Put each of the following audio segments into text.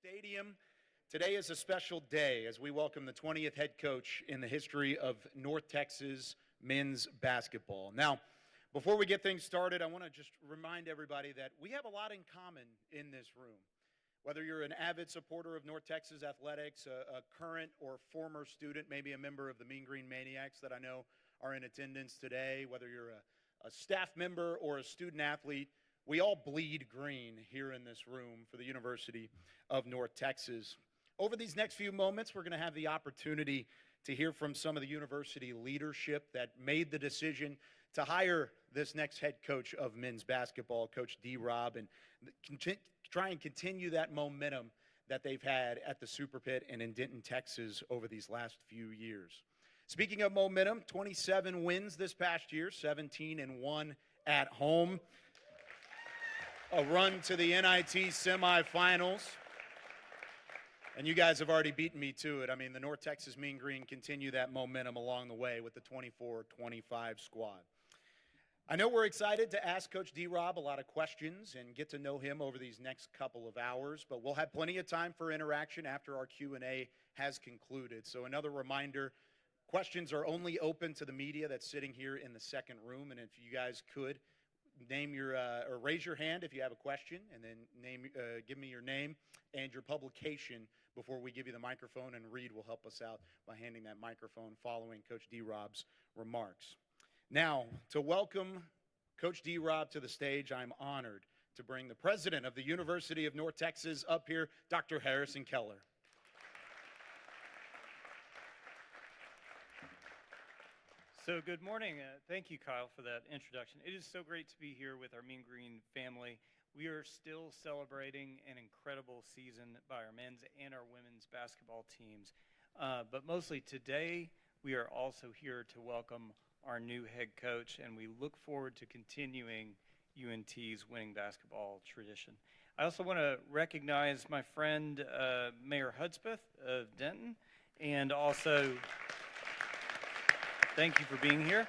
Stadium. Today is a special day as we welcome the 20th head coach in the history of North Texas men's basketball. Now, before we get things started, I want to just remind everybody that we have a lot in common in this room. Whether you're an avid supporter of North Texas athletics, a current or former student, maybe a member of the Mean Green Maniacs that I know are in attendance today, whether you're a staff member or a student athlete, we all bleed green here in this room for the University of North Texas. Over these next few moments, we're going to have the opportunity to hear from some of the university leadership that made the decision to hire this next head coach of men's basketball, Coach D. Rob, and try and continue that momentum that they've had at the Super Pit and in Denton, Texas over these last few years. Speaking of momentum, 27 wins this past year, 17-1 at home. A run to the NIT semifinals. And you guys have already beaten me to it. I mean, the North Texas Mean Green continue that momentum along the way with the 24-25 squad. I know we're excited to ask Coach D. Rob a lot of questions and get to know him over these next couple of hours, but we'll have plenty of time for interaction after our Q&A has concluded. So another reminder, questions are only open to the media that's sitting here in the second room, and if you guys could, name your or raise your hand if you have a question, and then give me your name and your publication before we give you the microphone, and Reed will help us out by handing that microphone following Coach D. Rob's remarks. Now, to welcome Coach D. Rob to the stage, I'm honored to bring the president of the University of North Texas up here, Dr. Harrison Keller. So good morning. Thank you, Kyle, for that introduction. It is so great to be here with our Mean Green family. We are still celebrating an incredible season by our men's and our women's basketball teams. But mostly today, we are also here to welcome our new head coach, and we look forward to continuing UNT's winning basketball tradition. I also want to recognize my friend, Mayor Hudspeth of Denton, and also thank you for being here.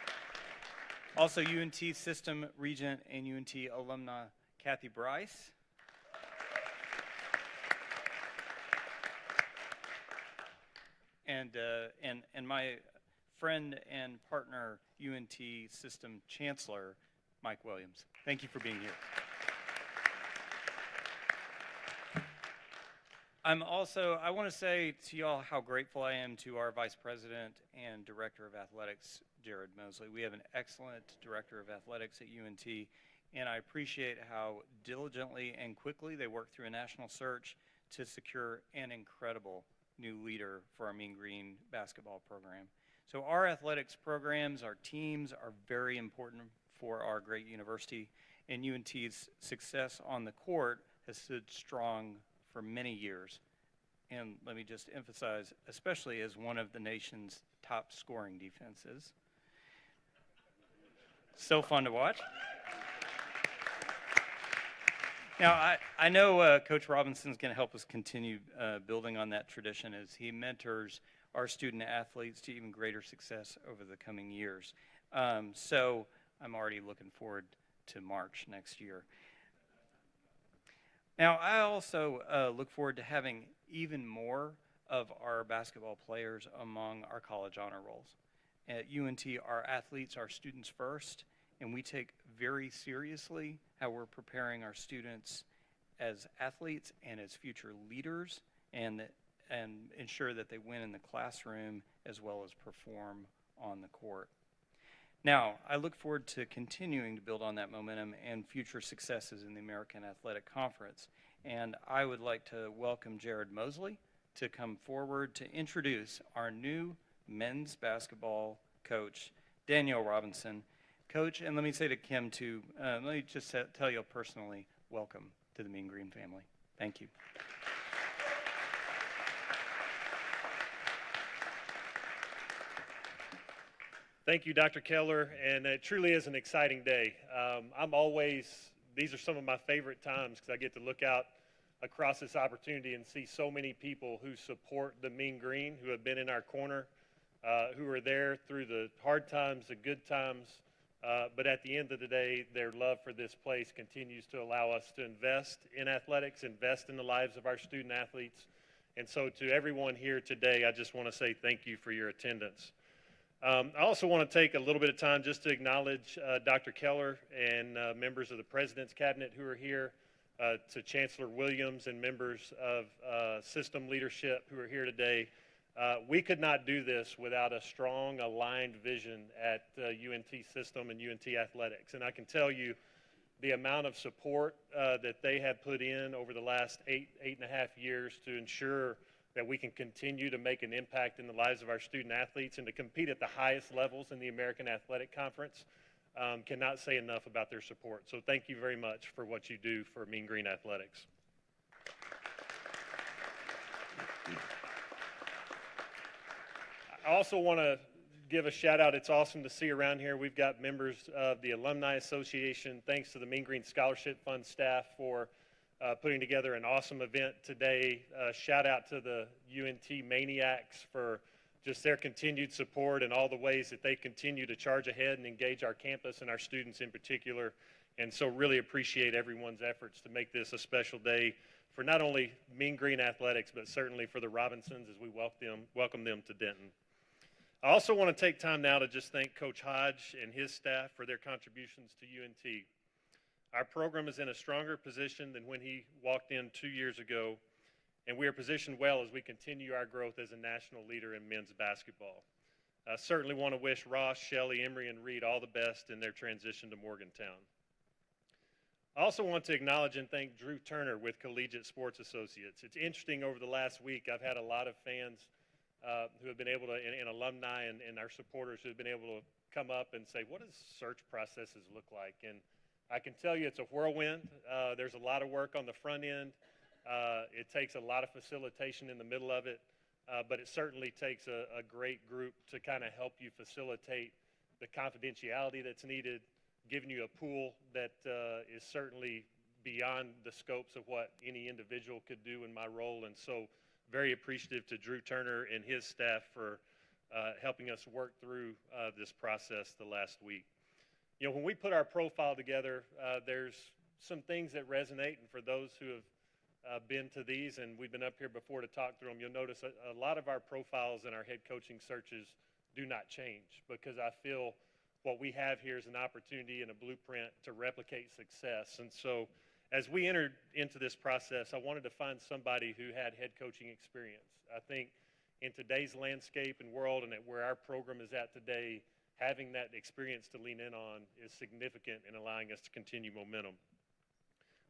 Also, UNT System Regent and UNT alumna Kathy Bryce. And my friend and partner, UNT System Chancellor Mike Williams. Thank you for being here. I want to say to y'all how grateful I am to our Vice President and Director of Athletics, Jared Mosley. We have an excellent Director of Athletics at UNT, and I appreciate how diligently and quickly they worked through a national search to secure an incredible new leader for our Mean Green basketball program. So our athletics programs, our teams are very important for our great university, and UNT's success on the court has stood strong for many years, and let me just emphasize, especially as one of the nation's top scoring defenses. So fun to watch. Now, I know Coach Robinson's going to help us continue building on that tradition as he mentors our student athletes to even greater success over the coming years. So I'm already looking forward to March next year. Now, I also look forward to having even more of our basketball players among our college honor rolls. At UNT, our athletes are students first, and we take very seriously how we're preparing our students as athletes and as future leaders, and ensure that they win in the classroom as well as perform on the court. Now, I look forward to continuing to build on that momentum and future successes in the American Athletic Conference. And I would like to welcome Jared Mosley to come forward to introduce our new men's basketball coach, Daniyal Robinson. Coach, and let me say to Kim too, let me just tell you personally, welcome to the Mean Green family. Thank you. Thank you, Dr. Keller, and it truly is an exciting day. These are some of my favorite times because I get to look out across this opportunity and see so many people who support the Mean Green, who have been in our corner, who are there through the hard times, the good times, But at the end of the day, their love for this place continues to allow us to invest in athletics, invest in the lives of our student athletes. And so to everyone here today, I just want to say thank you for your attendance. I also want to take a little bit of time just to acknowledge Dr. Keller and members of the President's Cabinet who are here, to Chancellor Williams and members of system leadership who are here today. We could not do this without a strong, aligned vision at UNT System and UNT Athletics. And I can tell you the amount of support that they have put in over the last eight and a half years to ensure that we can continue to make an impact in the lives of our student athletes and to compete at the highest levels in the American Athletic Conference. Cannot say enough about their support. So thank you very much for what you do for Mean Green Athletics. I also want to give a shout out. It's awesome to see around here. We've got members of the Alumni Association. Thanks to the Mean Green Scholarship Fund staff for putting together an awesome event today. Shout out to the UNT Maniacs for just their continued support and all the ways that they continue to charge ahead and engage our campus and our students in particular. And so really appreciate everyone's efforts to make this a special day for not only Mean Green Athletics, but certainly for the Robinsons as we welcome them to Denton. I also want to take time now to just thank Coach Hodge and his staff for their contributions to UNT. Our program is in a stronger position than when he walked in 2 years ago, and we are positioned well as we continue our growth as a national leader in men's basketball. I certainly want to wish Ross, Shelley, Emery, and Reed all the best in their transition to Morgantown. I also want to acknowledge and thank Drew Turner with Collegiate Sports Associates. It's interesting, over the last week, I've had a lot of fans who have been able to, and alumni and our supporters who have been able to come up and say, what does search processes look like? And I can tell you it's a whirlwind. There's a lot of work on the front end. It takes a lot of facilitation in the middle of it, but it certainly takes a great group to kind of help you facilitate the confidentiality that's needed, giving you a pool that is certainly beyond the scopes of what any individual could do in my role. And so very appreciative to Drew Turner and his staff for helping us work through this process the last week. You know, when we put our profile together, there's some things that resonate, and for those who have been to these, and we've been up here before to talk through them, you'll notice a lot of our profiles and our head coaching searches do not change, because I feel what we have here is an opportunity and a blueprint to replicate success. And so as we entered into this process, I wanted to find somebody who had head coaching experience. I think in today's landscape and world, and at where our program is at today, having that experience to lean in on is significant in allowing us to continue momentum.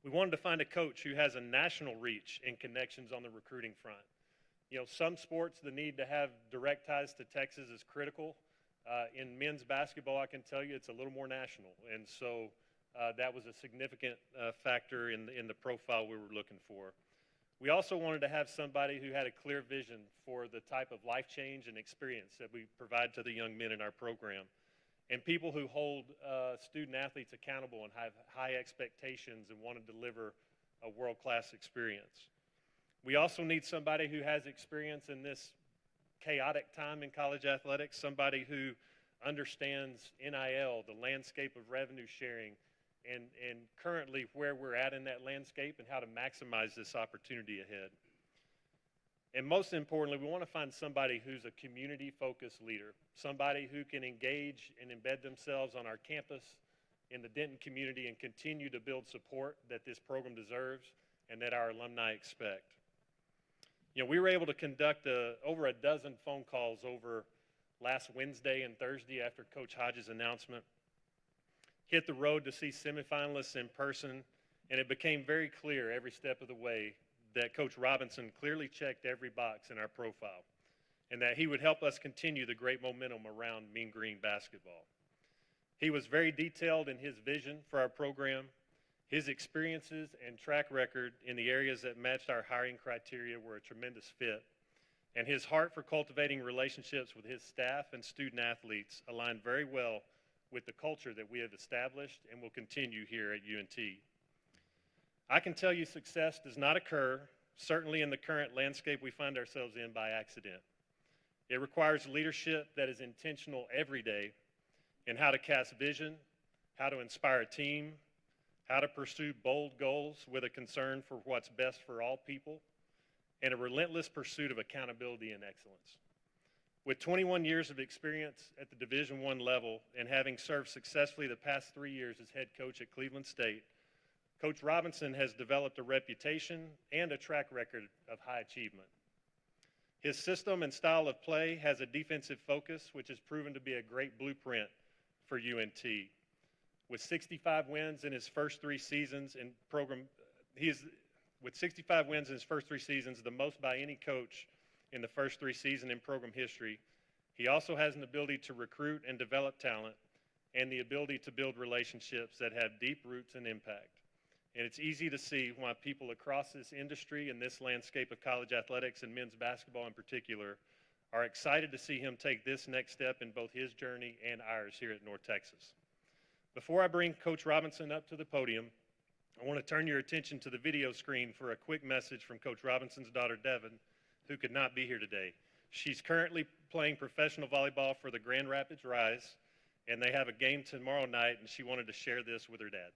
We wanted to find a coach who has a national reach and connections on the recruiting front. You know, some sports, the need to have direct ties to Texas is critical. In men's basketball, I can tell you it's a little more national. And so that was a significant factor in the profile we were looking for. We also wanted to have somebody who had a clear vision for the type of life change and experience that we provide to the young men in our program, and people who hold student athletes accountable and have high expectations and want to deliver a world-class experience. We also need somebody who has experience in this chaotic time in college athletics, somebody who understands NIL, the landscape of revenue sharing, and currently where we're at in that landscape and how to maximize this opportunity ahead. And most importantly, we want to find somebody who's a community-focused leader, somebody who can engage and embed themselves on our campus, in the Denton community, and continue to build support that this program deserves and that our alumni expect. You know, we were able to conduct over a dozen phone calls over last Wednesday and Thursday after Coach Hodges' announcement, hit the road to see semifinalists in person, and it became very clear every step of the way that Coach Robinson clearly checked every box in our profile, and that he would help us continue the great momentum around Mean Green basketball. He was very detailed in his vision for our program. His experiences and track record in the areas that matched our hiring criteria were a tremendous fit, and his heart for cultivating relationships with his staff and student athletes aligned very well with the culture that we have established and will continue here at UNT. I can tell you success does not occur, certainly in the current landscape we find ourselves in, by accident. It requires leadership that is intentional every day, in how to cast vision, how to inspire a team, how to pursue bold goals with a concern for what's best for all people, and a relentless pursuit of accountability and excellence. With 21 years of experience at the Division I level and having served successfully the past 3 years as head coach at Cleveland State, Coach Robinson has developed a reputation and a track record of high achievement. His system and style of play has a defensive focus, which has proven to be a great blueprint for UNT. With 65 wins in his first 3 seasons in program, with 65 wins in his first 3 seasons, the most by any coach in the first 3 seasons in program history. He also has an ability to recruit and develop talent and the ability to build relationships that have deep roots and impact. And it's easy to see why people across this industry and this landscape of college athletics and men's basketball in particular are excited to see him take this next step in both his journey and ours here at North Texas. Before I bring Coach Robinson up to the podium, I want to turn your attention to the video screen for a quick message from Coach Robinson's daughter, Devin, who could not be here today. She's currently playing professional volleyball for the Grand Rapids Rise, and they have a game tomorrow night, and she wanted to share this with her dad.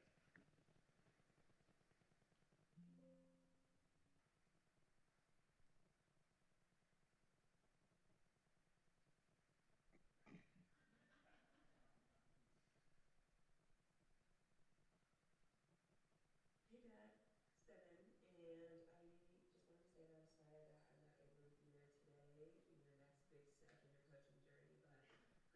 Hey Dad, it's Devin, and I just wanted to say that I'm sorry that I'm not able to be there today in your next big step in your coaching journey, but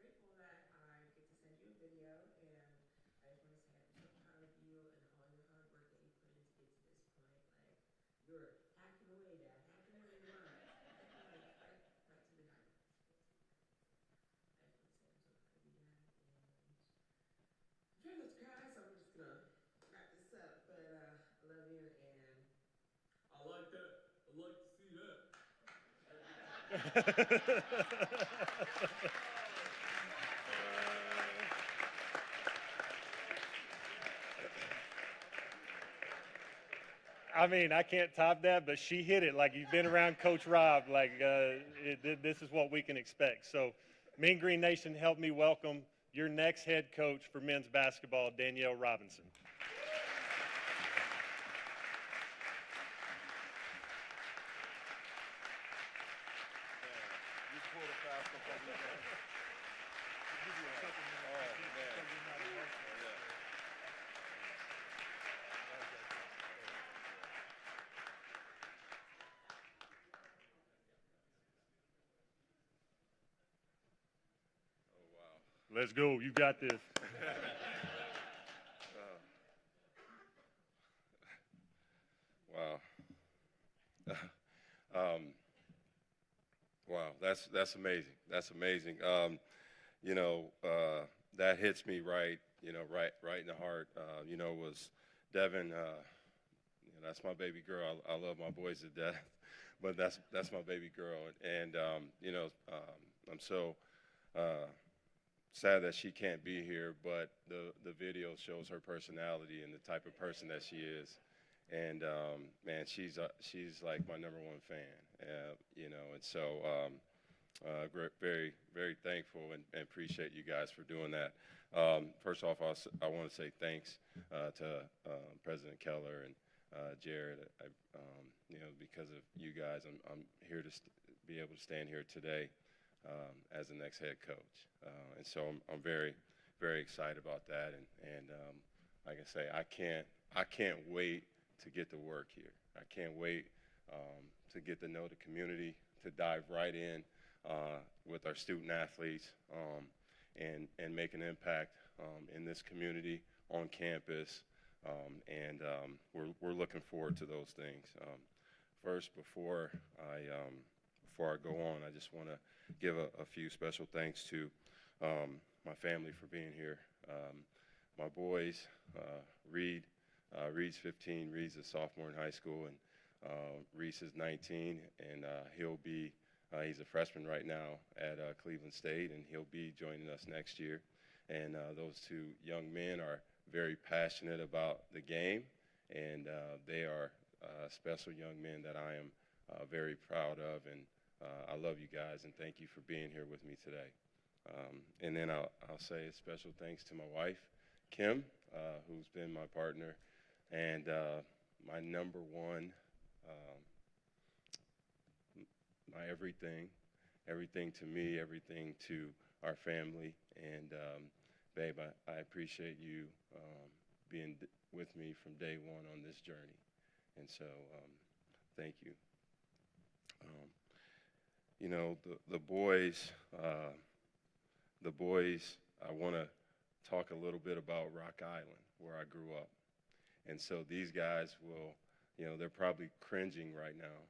grateful that I get to send you a video, and I just want to say I'm so proud of you and all your hard work that you put in to get to this point. Like, you're hacking away, Dad, hacking away, you are, hacking away, right to the diamond, right to the diamond. So I just want to say I'm so proud of you, Dad, and I'm trying not to cry, so I'm just gonna wrap this up, but I love you, and I like that. I like to see that. I mean, I can't top that, but she hit it like you've been around Coach Rob. Like, this is what we can expect. So, Mean Green Nation, help me welcome your next head coach for men's basketball, Daniyal Robinson. Let's go. You got this. Wow. Wow, that's amazing. That's amazing. That hits me right in the heart. Was Devin. That's my baby girl. I love my boys to death, but that's my baby girl, and I'm so sad that she can't be here. But the video shows her personality and the type of person that she is. And man, she's like my #1 fan, and so very, very thankful and appreciate you guys for doing that. First off, I want to say thanks to President Keller and Jared. Because of you guys, I'm here to be able to stand here today as the next head coach, and so I'm very, very excited about that. And like I say, I can't wait to get to work here. I can't wait to get to know the community, to dive right in with our student athletes and make an impact in this community, on campus, and we're looking forward to those things. First, before I go on, I just want to give a few special thanks to my family for being here. My boys, Reed's 15. Reed's a sophomore in high school, and Reese is 19, and he's a freshman right now at Cleveland State, and he'll be joining us next year. And those two young men are very passionate about the game, and they are special young men that I am very proud of. And I love you guys, and thank you for being here with me today. And then I'll say a special thanks to my wife, Kim, who's been my partner and my number one, my everything to me, everything to our family. And babe, I appreciate you being with me from day one on this journey. And so thank you. You know, the boys, I want to talk a little bit about Rock Island, where I grew up. And so these guys will, you know, they're probably cringing right now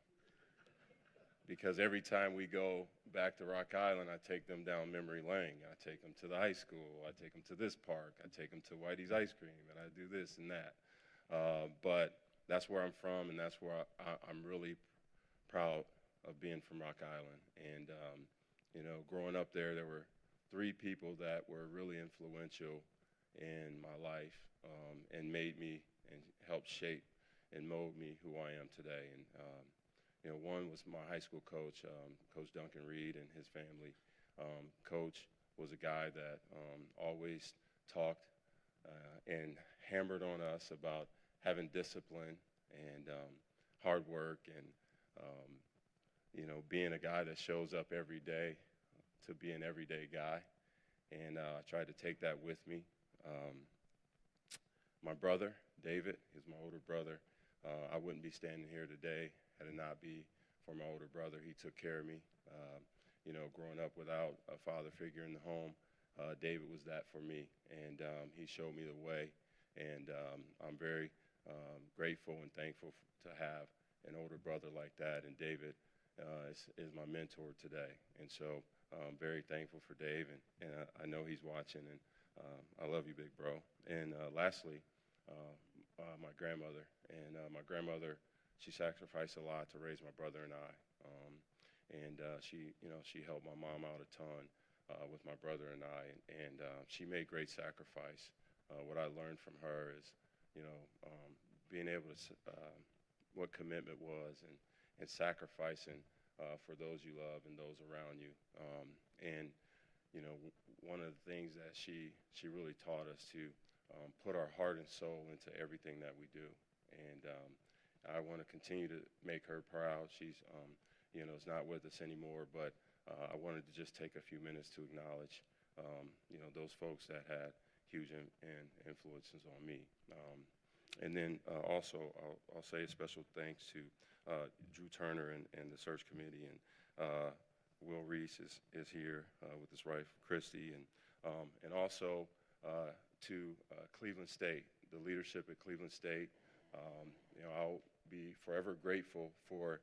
because every time we go back to Rock Island, I take them down memory lane. I take them to the high school. I take them to this park. I take them to Whitey's Ice Cream, and I do this and that. But that's where I'm from, and that's where I'm really proud of being from Rock Island. And, you know, growing up there, there were 3 people that were really influential in my life and made me and helped shape and mold me who I am today. And, you know, one was my high school coach, Coach Duncan Reed and his family. Coach was a guy that always talked and hammered on us about having discipline and hard work and, you know, being a guy that shows up every day to be an everyday guy. And I tried to take that with me. My brother, David, is my older brother. I wouldn't be standing here today had it not be for my older brother. He took care of me. You know, growing up without a father figure in the home, David was that for me. And he showed me the way. And I'm very grateful and thankful to have an older brother like that. And David is my mentor today. And so I'm very thankful for Dave. And I know he's watching. And I love you, big bro. And lastly, my grandmother. And my grandmother, she sacrificed a lot to raise my brother and I. And she, you know, she helped my mom out a ton with my brother and I. And she made great sacrifice. What I learned from her is, you know, being able to, what commitment was and sacrificing for those you love and those around you. And, you know, one of the things that she really taught us to put our heart and soul into everything that we do. And I want to continue to make her proud. She's, you know, is not with us anymore, but I wanted to just take a few minutes to acknowledge, you know, those folks that had huge influences on me. And then also, I'll say a special thanks to Drew Turner and the search committee, and Will Reese is here with his wife, Christy, and also to Cleveland State, the leadership at Cleveland State. You know, I'll be forever grateful for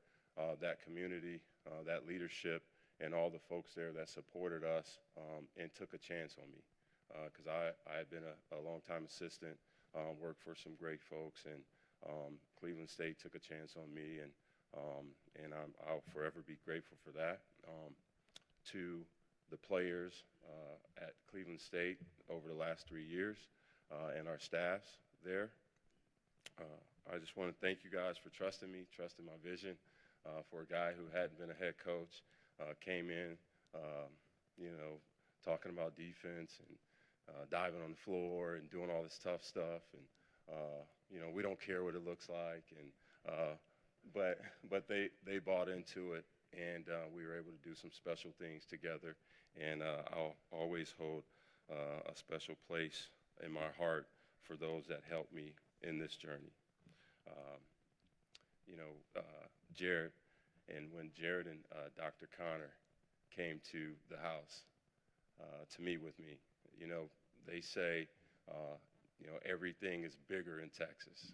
that community, that leadership, and all the folks there that supported us and took a chance on me. Because I had been a long-time assistant, worked for some great folks, and Cleveland State took a chance on me, and I'll forever be grateful for that. To the players at Cleveland State over the last 3 years and our staffs there, I just want to thank you guys for trusting me, trusting my vision. For a guy who hadn't been a head coach, came in, you know, talking about defense and diving on the floor and doing all this tough stuff. And, you know, we don't care what it looks like. And, but they bought into it, and we were able to do some special things together. And I'll always hold a special place in my heart for those that helped me in this journey. You know, Jared, and when Jared and Dr. Connor came to the house to meet with me, you know, they say, you know, everything is bigger in Texas.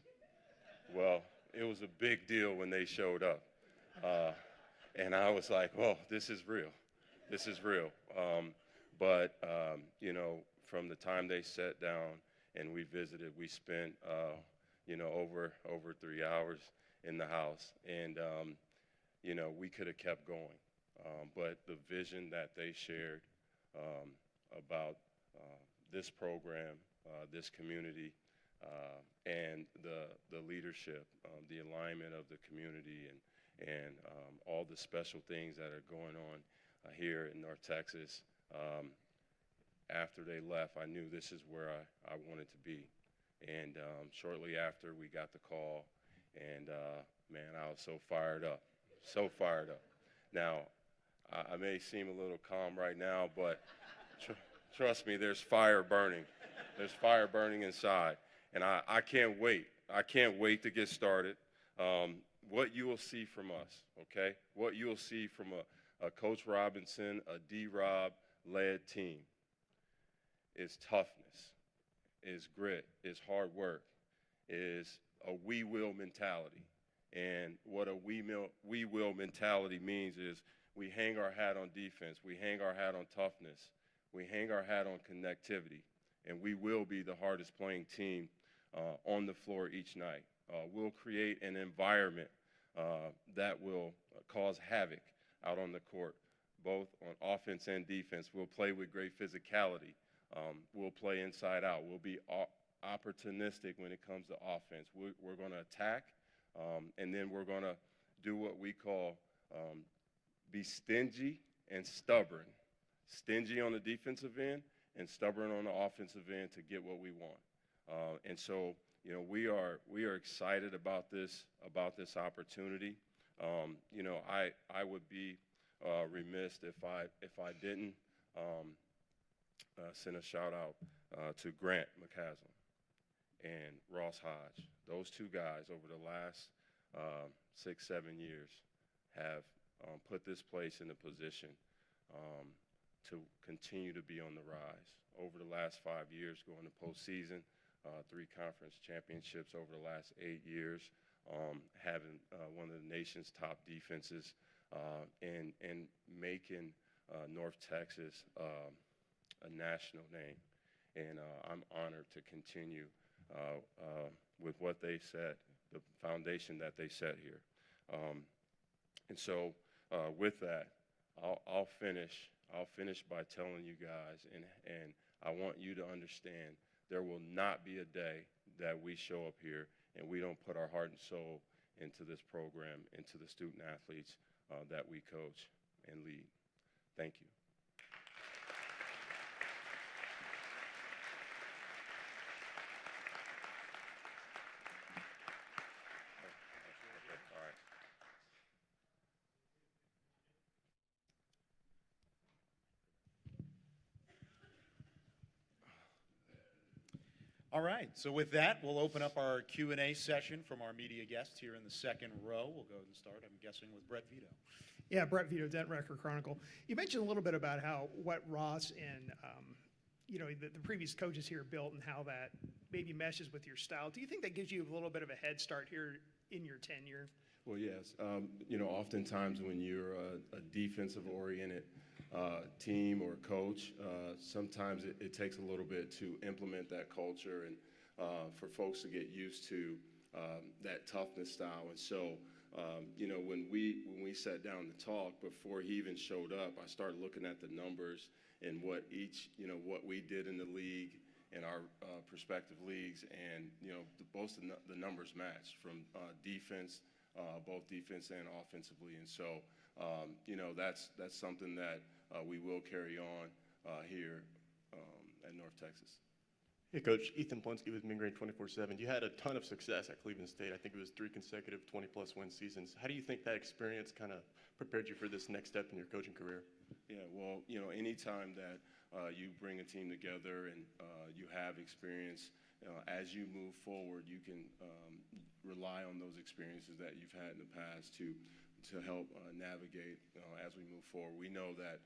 Well, it was a big deal when they showed up. And I was like, well, this is real. This is real. But, you know, from the time they sat down and we visited, we spent, you know, over 3 hours in the house. And, you know, we could have kept going. But the vision that they shared about this program, this community, and the leadership, the alignment of the community, and all the special things that are going on here in North Texas, after they left, I knew this is where I wanted to be. And shortly after, we got the call, and man, I was so fired up, so fired up. Now, I may seem a little calm right now, but trust me, there's fire burning. There's fire burning inside, and I can't wait. I can't wait to get started. What you will see from us, okay? What you will see from a Coach Robinson, a D-Rob-led team is toughness, is grit, is hard work, is a we will mentality. And what a we will mentality means is we hang our hat on defense, we hang our hat on toughness, we hang our hat on connectivity, and we will be the hardest playing team on the floor each night. We'll create an environment that will cause havoc out on the court, both on offense and defense. We'll play with great physicality. We'll play inside out. We'll be opportunistic when it comes to offense. We're going to attack, and then we're going to do what we call be stingy and stubborn. Stingy on the defensive end and stubborn on the offensive end to get what we want. And so, you know, we are excited about this opportunity. You know, I would be remiss if I didn't send a shout out to Grant McCaslin and Ross Hodge. Those two guys over the last 6-7 years have put this place in a position to continue to be on the rise. Over the last 5 years, going to postseason, 3 conference championships over the last 8 years, having one of the nation's top defenses, and making North Texas a national name. And I'm honored to continue with what they set, the foundation that they set here. And so with that, I'll finish by telling you guys, and I want you to understand, there will not be a day that we show up here and we don't put our heart and soul into this program, into the student athletes that we coach and lead. Thank you. All right, so with that, we'll open up our Q&A session from our media guests here in the second row. We'll go and start, I'm guessing, with Brett Vito. Yeah, Brett Vito, Dent Record Chronicle. You mentioned a little bit about what Ross and the previous coaches here built and how that maybe meshes with your style. Do you think that gives you a little bit of a head start here in your tenure? Well, yes. Oftentimes when you're a defensive-oriented team or coach, sometimes it takes a little bit to implement that culture and for folks to get used to that toughness style. And so, when we sat down to talk, before he even showed up, I started looking at the numbers and what we did in the league and our prospective leagues, and both the numbers matched from defense, both defense and offensively. And so, that's something that we will carry on here at North Texas. Hey, Coach. Ethan Plinsky with Mingrane 24/7. You had a ton of success at Cleveland State. I think it was 3 consecutive 20-plus win seasons. How do you think that experience kind of prepared you for this next step in your coaching career? Yeah, well, anytime that you bring a team together and you have experience, as you move forward, you can rely on those experiences that you've had in the past to help navigate as we move forward. We know that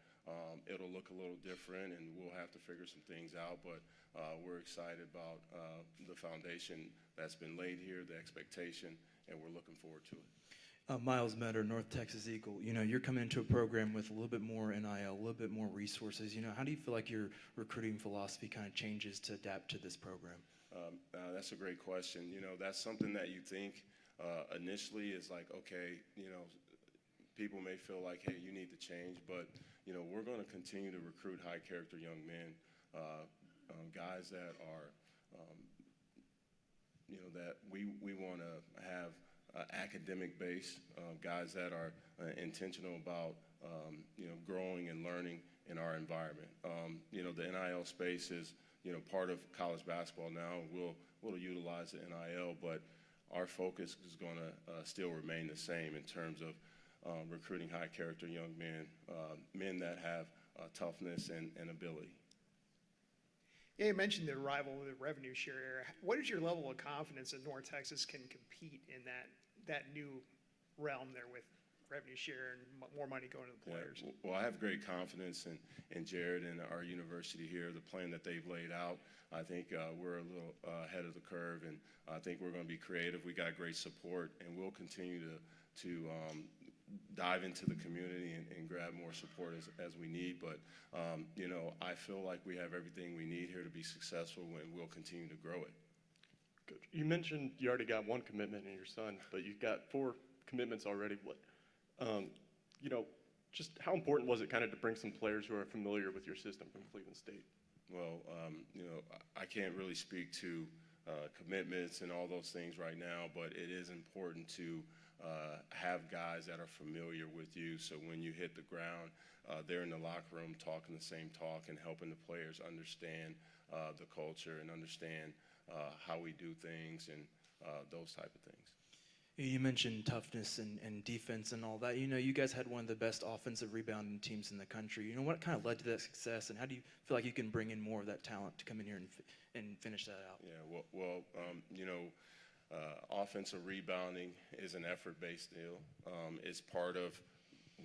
it'll look a little different and we'll have to figure some things out, but we're excited about the foundation that's been laid here, the expectation, and we're looking forward to it. Miles Metter, North Texas Eagle. You're coming into a program with a little bit more NIL, a little bit more resources. How do you feel like your recruiting philosophy kind of changes to adapt to this program? That's a great question. That's something that you think initially is like, okay, people may feel like, hey, you need to change, but we're going to continue to recruit high character young men, guys that are, that we want to have academic base, guys that are intentional about, growing and learning in our environment. The NIL space is, part of college basketball now. We'll utilize the NIL, but our focus is going to still remain the same in terms of recruiting high character young men, men that have toughness and ability. Yeah, you mentioned the arrival of the revenue share era. What is your level of confidence that North Texas can compete in that new realm there with revenue share and more money going to the players? Yeah, well, I have great confidence in Jared and our university here, the plan that they've laid out. I think we're a little ahead of the curve, and I think we're going to be creative. We got great support, and we'll continue to dive into the community and grab more support as we need. But, I feel like we have everything we need here to be successful, and we'll continue to grow it. Coach, you mentioned you already got one commitment in your son, but you've got 4 commitments already. Just how important was it kind of to bring some players who are familiar with your system from Cleveland State? Well, I can't really speak to commitments and all those things right now, but it is important to have guys that are familiar with you. So when you hit the ground, they're in the locker room talking the same talk and helping the players understand the culture and understand how we do things and those type of things. You mentioned toughness and defense and all that. You guys had one of the best offensive rebounding teams in the country. What kind of led to that success, and how do you feel like you can bring in more of that talent to come in here and finish that out? Yeah, offensive rebounding is an effort-based deal. It's part of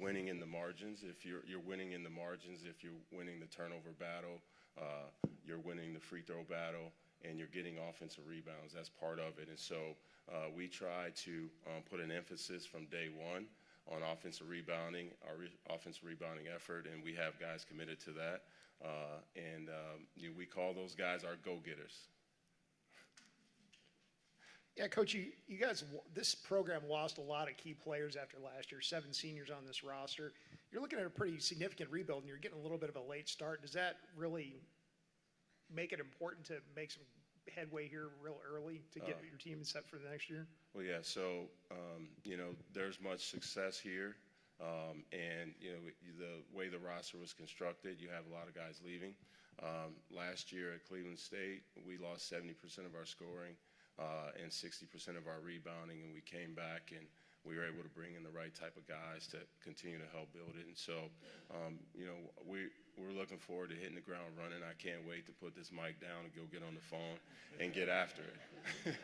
winning in the margins. If you're winning in the margins, if you're winning the turnover battle, you're winning the free throw battle, and you're getting offensive rebounds. That's part of it. And so we try to put an emphasis from day one on offensive rebounding, our offensive rebounding effort, and we have guys committed to that. We call those guys our go-getters. Yeah, Coach, you guys, this program lost a lot of key players after last year, 7 seniors on this roster. You're looking at a pretty significant rebuild, and you're getting a little bit of a late start. Does that really make it important to make some headway here real early to get your team set for the next year? Well, yeah, so, there's much success here. The way the roster was constructed, you have a lot of guys leaving. Last year at Cleveland State, we lost 70% of our scoring and 60% of our rebounding, and we came back and we were able to bring in the right type of guys to continue to help build it. And so, we're looking forward to hitting the ground running. I can't wait to put this mic down and go get on the phone and get after it.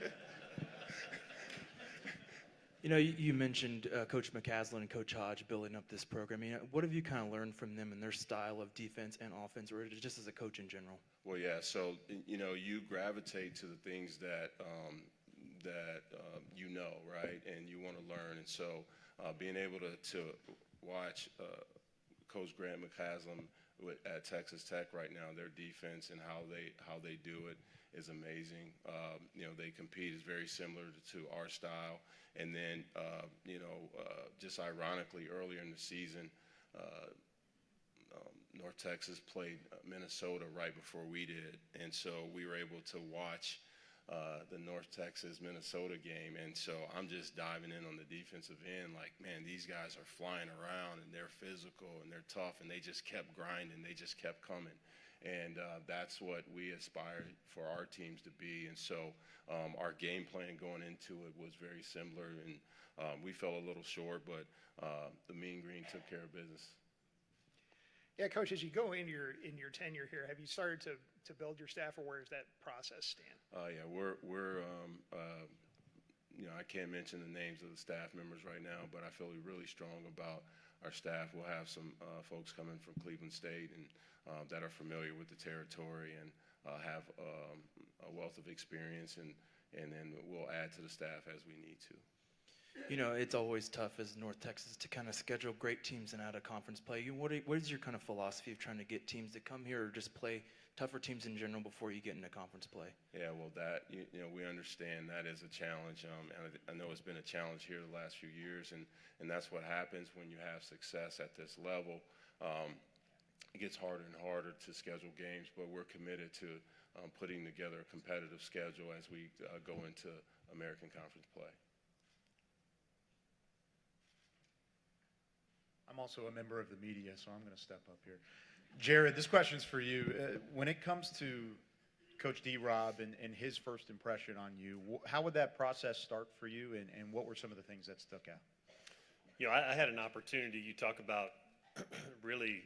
You mentioned Coach McCaslin and Coach Hodge building up this program. What have you kind of learned from them and their style of defense and offense, or just as a coach in general? Well, yeah. So you gravitate to the things that right, and you want to learn. And so being able to watch Coach Grant McCaslin at Texas Tech right now, their defense and how they do it is amazing. They compete is very similar to our style. And then, just ironically, earlier in the season, North Texas played Minnesota right before we did. And so we were able to watch the North Texas-Minnesota game. And so I'm just diving in on the defensive end like, man, these guys are flying around, and they're physical, and they're tough, and they just kept grinding. They just kept coming. And that's what we aspire for our teams to be. And so our game plan going into it was very similar, and we fell a little short, but the Mean Green took care of business. Yeah, Coach, as you go into your tenure here, have you started to build your staff, or where does that process stand? Yeah, we're I can't mention the names of the staff members right now, but I feel really strong about our staff. We'll have some folks coming from Cleveland State and that are familiar with the territory and have a wealth of experience, and then we'll add to the staff as we need to. It's always tough as North Texas to kind of schedule great teams and out of conference play. What is your kind of philosophy of trying to get teams to come here or just play tougher teams in general before you get into conference play? Yeah, well, that we understand that is a challenge. And I know it's been a challenge here the last few years, and that's what happens when you have success at this level. It gets harder and harder to schedule games, but we're committed to putting together a competitive schedule as we go into American Conference play. I'm also a member of the media, so I'm going to step up here. Jared, this question's for you. When it comes to Coach D-Rob and his first impression on you, how would that process start for you, and what were some of the things that stuck out? You know, I had an opportunity. You talk about really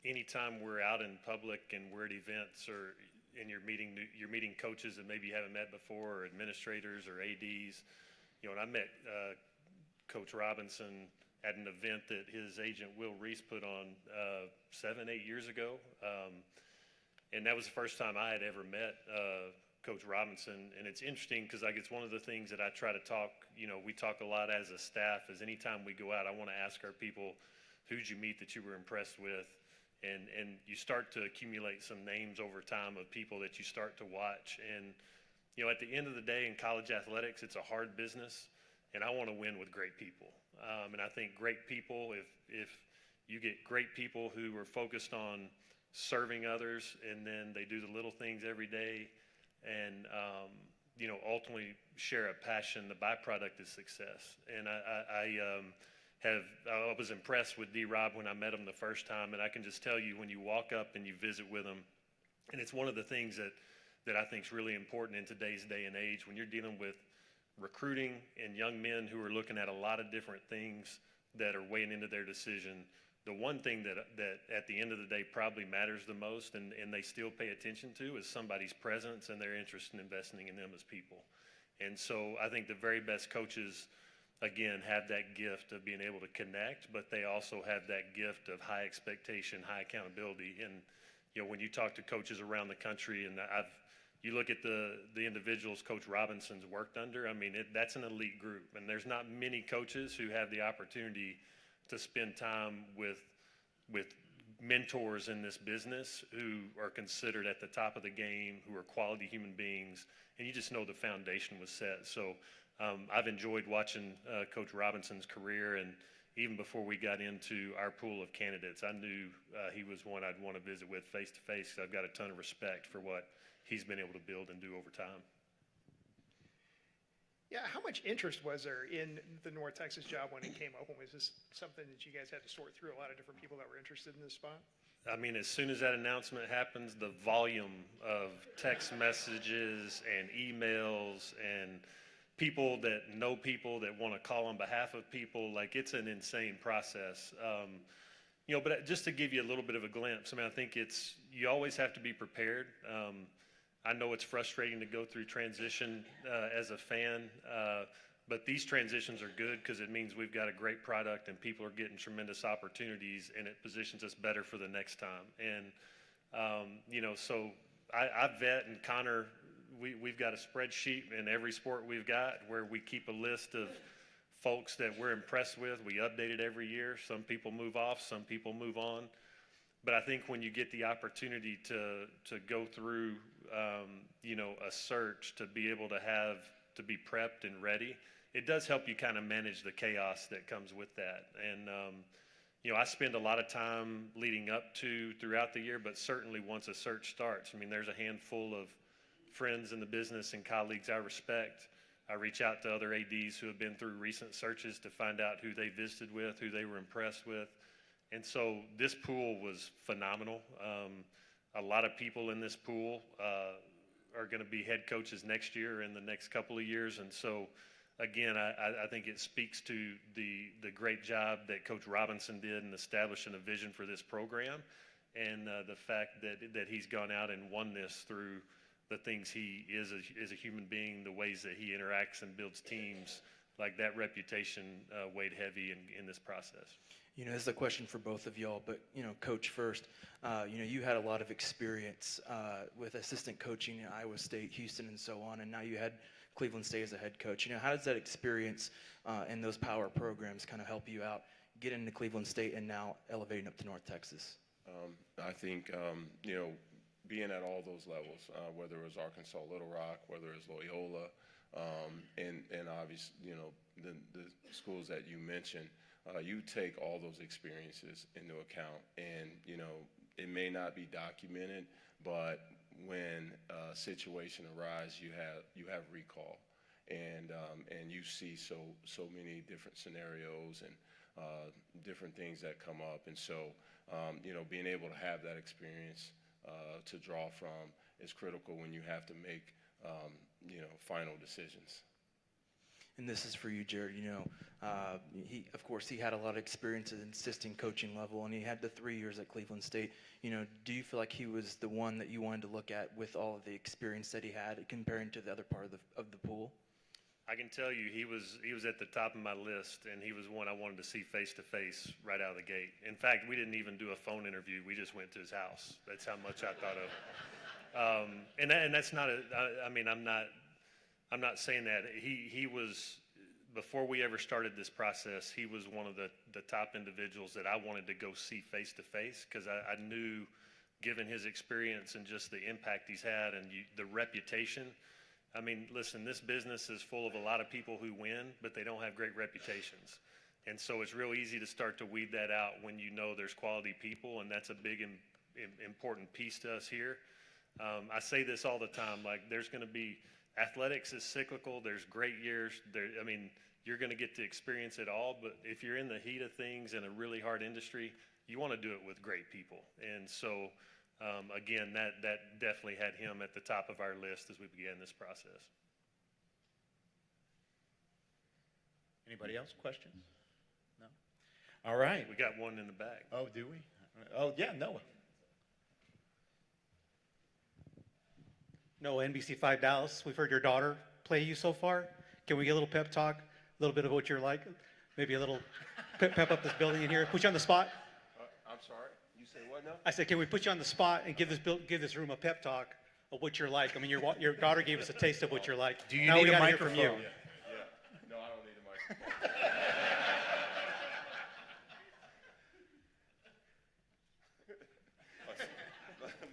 anytime we're out in public and we're at events or and you're meeting coaches that maybe you haven't met before, or administrators or ADs. You know, and I met Coach Robinson at an event that his agent Will Reese put on 7-8 years ago, and that was the first time I had ever met Coach Robinson. And it's interesting because like it's one of the things that I try to talk. You know, we talk a lot as a staff. Is anytime we go out, I want to ask our people, who'd you meet that you were impressed with? And you start to accumulate some names over time of people that you start to watch. And, you know, at the end of the day in college athletics, it's a hard business, and I want to win with great people. And I think great people, if you get great people who are focused on serving others, and then they do the little things every day, and, you know, ultimately share a passion, the byproduct is success. And I was impressed with D-Rob when I met him the first time, and I can just tell you when you walk up and you visit with him, and it's one of the things that I think is really important in today's day and age when you're dealing with recruiting and young men who are looking at a lot of different things that are weighing into their decision. The one thing that at the end of the day probably matters the most and they still pay attention to is somebody's presence and their interest in investing in them as people. And so I think the very best coaches, again, have that gift of being able to connect, but they also have that gift of high expectation, high accountability. And, you know, when you talk to coaches around the country, and you look at the individuals Coach Robinson's worked under, I mean, that's an elite group. And there's not many coaches who have the opportunity to spend time with mentors in this business who are considered at the top of the game, who are quality human beings, and you just know the foundation was set. So I've enjoyed watching Coach Robinson's career, and even before we got into our pool of candidates, I knew he was one I'd want to visit with face to face. I've got a ton of respect for what he's been able to build and do over time. Yeah, how much interest was there in the North Texas job when it came open? Was this something that you guys had to sort through a lot of different people that were interested in this spot? I mean, as soon as that announcement happens, the volume of text messages and emails and people that know people that want to call on behalf of people, like it's an insane process. You know, but just to give you a little bit of a glimpse, I mean, I think you always have to be prepared. I know it's frustrating to go through transition as a fan, but these transitions are good because it means we've got a great product and people are getting tremendous opportunities, and it positions us better for the next time. And, you know, so I vet, and Connor, we've got a spreadsheet in every sport we've got where we keep a list of folks that we're impressed with. We update it every year. Some people move off, some people move on. But I think when you get the opportunity to go through, you know, a search, to be able to be prepped and ready, it does help you kind of manage the chaos that comes with that. And, you know, I spend a lot of time leading up to throughout the year, but certainly once a search starts, I mean, there's a handful of friends in the business and colleagues I respect. I reach out to other ADs who have been through recent searches to find out who they visited with, who they were impressed with. And so this pool was phenomenal. A lot of people in this pool are going to be head coaches next year, in the next couple of years. And so, again, I think it speaks to the great job that Coach Robinson did in establishing a vision for this program, and the fact that he's gone out and won this through the things he is as a human being, the ways that he interacts and builds teams. Like, that reputation weighed heavy in this process. You know, this is a question for both of y'all, but, you know, Coach first, you know, you had a lot of experience with assistant coaching in Iowa State, Houston, and so on, and now you had Cleveland State as a head coach. You know, how does that experience in those power programs kind of help you out, get into Cleveland State, and now elevating up to North Texas? I think, you know, being at all those levels, whether it was Arkansas, Little Rock, whether it was Loyola, and obviously, you know, the schools that you mentioned, you take all those experiences into account. And, you know, it may not be documented, but when a situation arises, you have recall, and you see so many different scenarios, and different things that come up. And so, being able to have that experience to draw from is critical when you have to make, final decisions. And this is for you, Jared. Of course, he had a lot of experience at an assistant coaching level, and he had the 3 years at Cleveland State. Do you feel like he was the one that you wanted to look at with all of the experience that he had, comparing to the other part of the pool? I can tell you he was at the top of my list, and he was one I wanted to see face to face right out of the gate. In fact, we didn't even do a phone interview. We just went to his house. That's how much I thought of him. And that's not I'm not saying that. He was, before we ever started this process, he was one of the top individuals that I wanted to go see face to face, because I knew, given his experience and just the impact he's had and the reputation. Listen, this business is full of a lot of people who win, but they don't have great reputations. And so it's real easy to start to weed that out when you know there's quality people, and that's a big important piece to us here. I say this all the time, there's going to be, athletics is cyclical. There's great years. You're going to get to experience it all, but if you're in the heat of things in a really hard industry, you want to do it with great people. And so, again, that definitely had him at the top of our list as we began this process. Anybody else? Questions? No? All right. We got one in the back. Oh, do we? Oh, yeah, Noah. No, NBC5 Dallas, we've heard your daughter play you so far. Can we get a little pep talk, a little bit of what you're like? Maybe a little pep up this building in here, put you on the spot? I'm sorry, you say what now? I said, can we put you on the spot and give this room a pep talk of what you're like? Your daughter gave us a taste of what you're like. Do you now need we a gotta microphone? hear from you. Yeah. No, I don't need a microphone.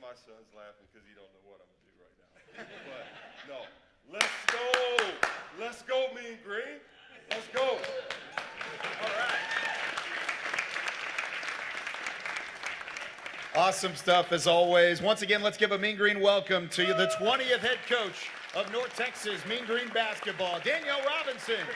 My son's laughing because he don't know what I'm going to do right now. But, no. Let's go. Let's go, Mean Green. Let's go. All right. Awesome stuff, as always. Once again, let's give a Mean Green welcome to the 20th head coach of North Texas Mean Green basketball, Daniyal Robinson.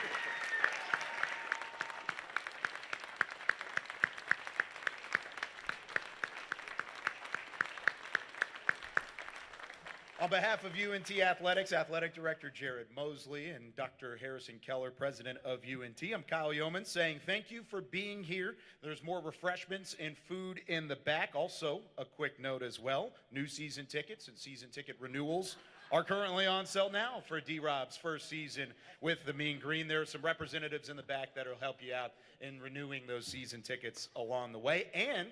On behalf of UNT Athletics, Athletic Director Jared Mosley and Dr. Harrison Keller, President of UNT, I'm Kyle Yeoman saying thank you for being here. There's more refreshments and food in the back. Also, a quick note as well, new season tickets and season ticket renewals are currently on sale now for D-Rob's first season with the Mean Green. There are some representatives in the back that will help you out in renewing those season tickets along the way. And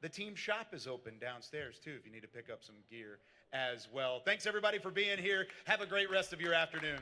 the team shop is open downstairs, too, if you need to pick up some gear as well. Thanks, everybody, for being here. Have a great rest of your afternoon.